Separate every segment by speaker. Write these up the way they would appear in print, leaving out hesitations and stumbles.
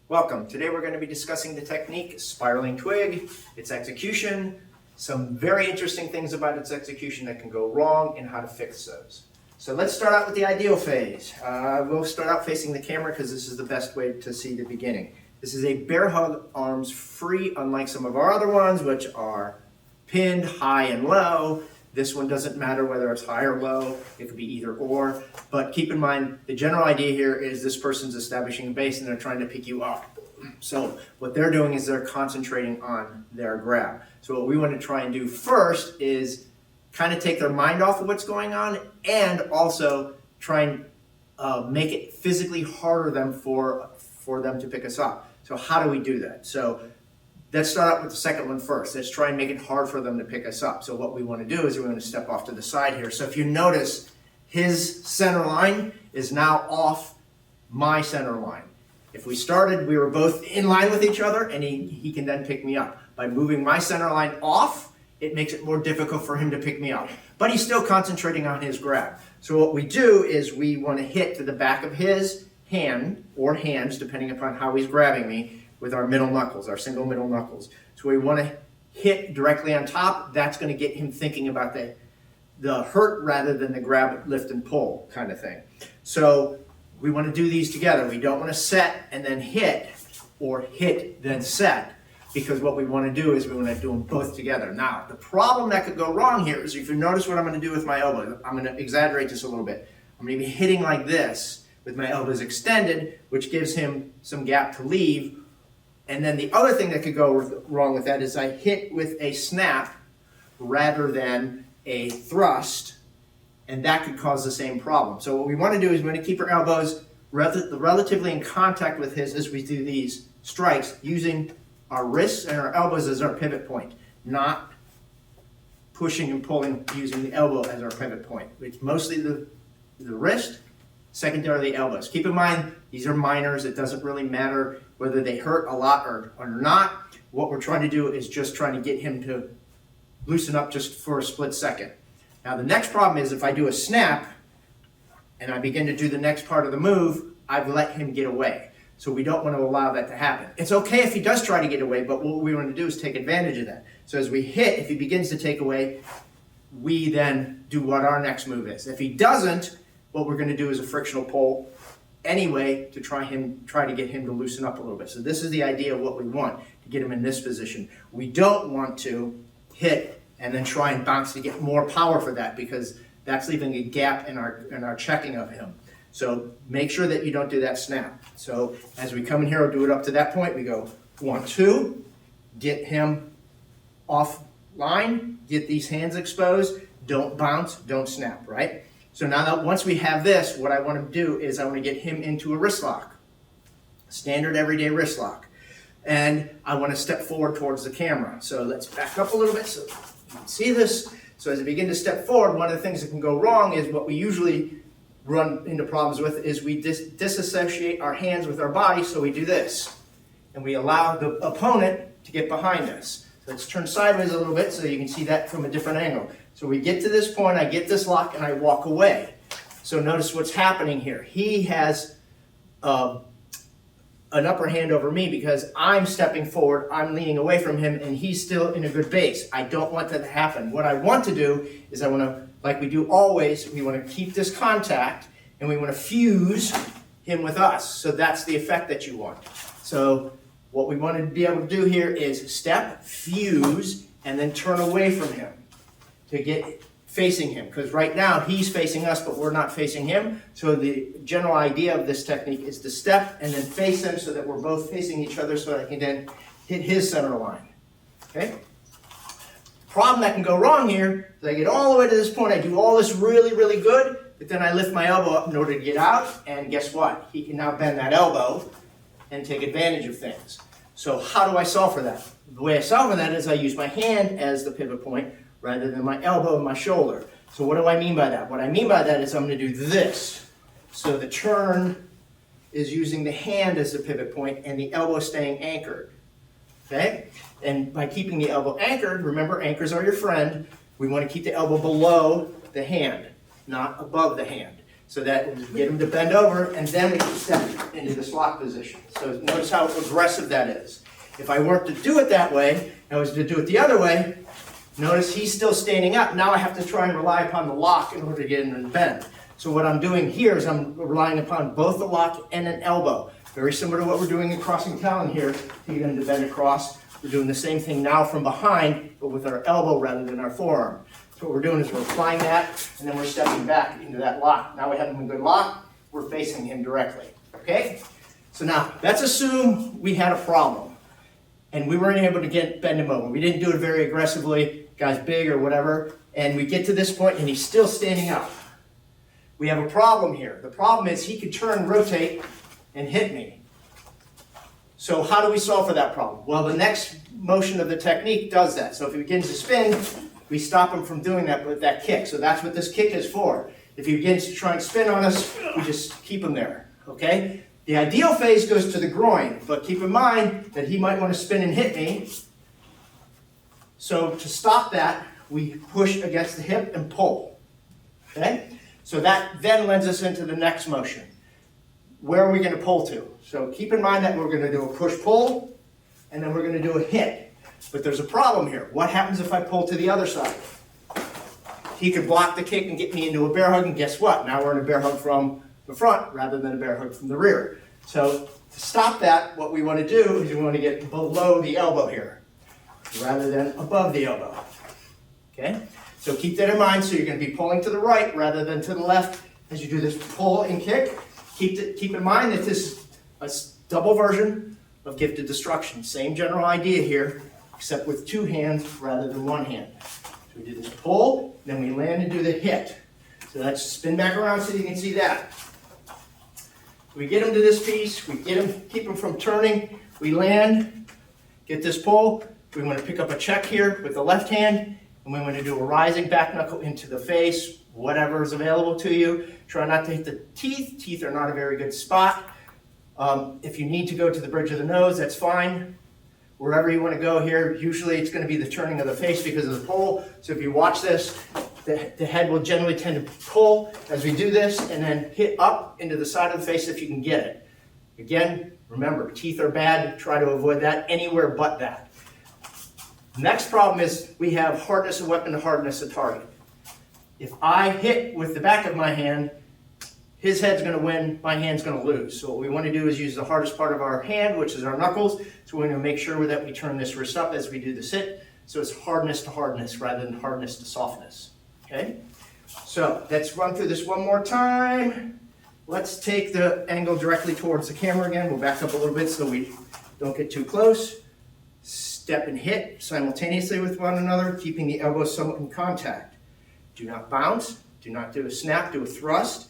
Speaker 1: Welcome. Today we're going to be discussing the technique spiraling twig, its execution, some very interesting things about its execution that can go wrong, and how to fix those. So let's start out with the ideal phase. We'll start out facing the camera because this is the best way to see the beginning. This is a bear hug, arms free, unlike some of our other ones, which are pinned high and low. This one doesn't matter whether it's high or low, it could be either or, but keep in mind the general idea here is this person's establishing a base and they're trying to pick you up. So what they're doing is they're concentrating on their grab. So what we want to try and do first is kind of take their mind off of what's going on and also try and make it physically harder for them to pick us up. So how do we do that? So let's start out with the second one first. Let's try and make it hard for them to pick us up. So what we want to do is we're going to step off to the side here. So if you notice, his center line is now off my center line. If we started, we were both in line with each other, and he can then pick me up. By moving my center line off, it makes it more difficult for him to pick me up. But he's still concentrating on his grab. So what we do is we want to hit to the back of his hand, or hands, depending upon how he's grabbing me, with our middle knuckles, our single middle knuckles. So we want to hit directly on top. That's going to get him thinking about the hurt rather than the grab, lift, and pull kind of thing. So we want to do these together. We don't want to set and then hit, or hit then set, because what we want to do is we want to do them both together. Now, the problem that could go wrong here is if you notice what I'm going to do with my elbow, I'm going to exaggerate this a little bit. I'm going to be hitting like this with my elbows extended, which gives him some gap to leave. And then the other thing that could go wrong with that is I hit with a snap rather than a thrust, and that could cause the same problem. So what we want to do is we want to keep our elbows relatively in contact with his as we do these strikes, using our wrists and our elbows as our pivot point, not pushing and pulling using the elbow as our pivot point. It's mostly the wrist, secondarily the elbows. Keep in mind, these are minors. It doesn't really matter whether they hurt a lot or not. What we're trying to do is just trying to get him to loosen up just for a split second. Now the next problem is if I do a snap and I begin to do the next part of the move, I've let him get away. So we don't want to allow that to happen. It's okay if he does try to get away, but what we want to do is take advantage of that. So as we hit, if he begins to take away, we then do what our next move is. If he doesn't, what we're going to do is a frictional pull anyway to try to get him to loosen up a little bit. So this is the idea of what we want, to get him in this position. We don't want to hit and then try and bounce to get more power for that, because that's leaving a gap in our checking of him. So make sure that you don't do that snap. So as we come in here, we'll do it up to that point. We go 1, 2, get him off line, get these hands exposed, don't bounce, don't snap, right? So now that once we have this, what I want to do is I want to get him into a wrist lock, standard everyday wrist lock. And I want to step forward towards the camera. So let's back up a little bit so you can see this. So as I begin to step forward, one of the things that can go wrong is what we usually run into problems with is we disassociate our hands with our body, so we do this. And we allow the opponent to get behind us. So let's turn sideways a little bit so you can see that from a different angle. So we get to this point, I get this lock, and I walk away. So notice what's happening here. He has an upper hand over me because I'm stepping forward, I'm leaning away from him, and he's still in a good base. I don't want that to happen. What I want to do is I want to, like we do always, we want to keep this contact, and we want to fuse him with us. So that's the effect that you want. So what we want to be able to do here is step, fuse, and then turn away from him to get facing him, because right now he's facing us, but we're not facing him. So the general idea of this technique is to step and then face him so that we're both facing each other, so that I can then hit his center line. Okay? Problem that can go wrong here is I get all the way to this point, I do all this really, really good, but then I lift my elbow up in order to get out, and guess what? He can now bend that elbow and take advantage of things. So how do I solve for that? The way I solve for that is I use my hand as the pivot point rather than my elbow and my shoulder. So what do I mean by that? What I mean by that is I'm going to do this. So the turn is using the hand as the pivot point and the elbow staying anchored. Okay? And by keeping the elbow anchored, remember anchors are your friend, we want to keep the elbow below the hand, not above the hand. so that we get him to bend over, and then we can step into this lock position. So notice how aggressive that is. If I weren't to do it that way, I was to do it the other way, notice he's still standing up. Now I have to try and rely upon the lock in order to get him to bend. So what I'm doing here is I'm relying upon both the lock and an elbow. Very similar to what we're doing in crossing talon here to get him to bend across. We're doing the same thing now from behind, but with our elbow rather than our forearm. So what we're doing is we're applying that, and then we're stepping back into that lock. Now we have him in good lock, we're facing him directly, okay? So now, let's assume we had a problem, and we weren't able to bend him over. We didn't do it very aggressively, guy's big or whatever, and we get to this point and he's still standing up. We have a problem here. The problem is he could turn, rotate, and hit me. So how do we solve for that problem? Well, the next motion of the technique does that. So if he begins to spin, we stop him from doing that with that kick. So that's what this kick is for. If he begins to try and spin on us, we just keep him there, okay? The ideal phase goes to the groin, but keep in mind that he might want to spin and hit me. So to stop that, we push against the hip and pull, okay? So that then lends us into the next motion. Where are we going to pull to? So keep in mind that we're going to do a push-pull, and then we're going to do a hit. But there's a problem here. What happens if I pull to the other side? He could block the kick and get me into a bear hug, and guess what? Now we're in a bear hug from the front rather than a bear hug from the rear. So to stop that, what we want to do is we want to get below the elbow here rather than above the elbow. Okay? So keep that in mind. So you're going to be pulling to the right rather than to the left as you do this pull and kick. Keep in mind that this is a double version of gifted destruction. Same general idea here, except with two hands rather than one hand. So we do this pull, then we land and do the hit. So let's spin back around so you can see that. We get him to this piece, we get him, keep him from turning, we land, get this pull. We want to pick up a check here with the left hand, and we want to do a rising back knuckle into the face, whatever is available to you. Try not to hit the teeth. Teeth are not a very good spot. If you need to go to the bridge of the nose, that's fine. Wherever you want to go here, usually it's going to be the turning of the face because of the pull. So if you watch this, the head will generally tend to pull as we do this and then hit up into the side of the face if you can get it. Again, remember, teeth are bad. Try to avoid that anywhere but that. Next problem is we have hardness of weapon to hardness of target. If I hit with the back of my hand, his head's going to win, my hand's going to lose. So what we want to do is use the hardest part of our hand, which is our knuckles. So we're going to make sure that we turn this wrist up as we do the sit. So it's hardness to hardness rather than hardness to softness. Okay? So let's run through this one more time. Let's take the angle directly towards the camera again. We'll back up a little bit so we don't get too close. Step and hit simultaneously with one another, keeping the elbows somewhat in contact. Do not bounce. Do not do a snap. Do a thrust.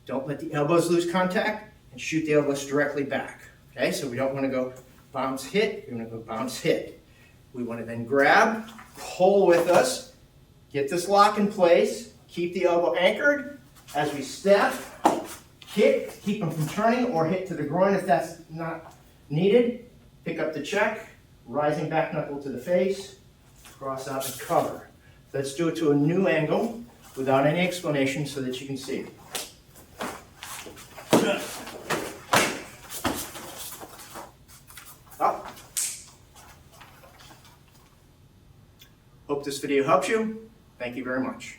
Speaker 1: Don't let the elbows lose contact, and shoot the elbows directly back. Okay, so we don't want to go bounce, hit. We want to go bounce, hit. We want to then grab, pull with us, get this lock in place, keep the elbow anchored as we step, hit, keep them from turning, or hit to the groin if that's not needed. Pick up the check, rising back knuckle to the face, cross out and cover. Let's do it to a new angle without any explanation so that you can see. Up. Hope this video helps you. Thank you very much.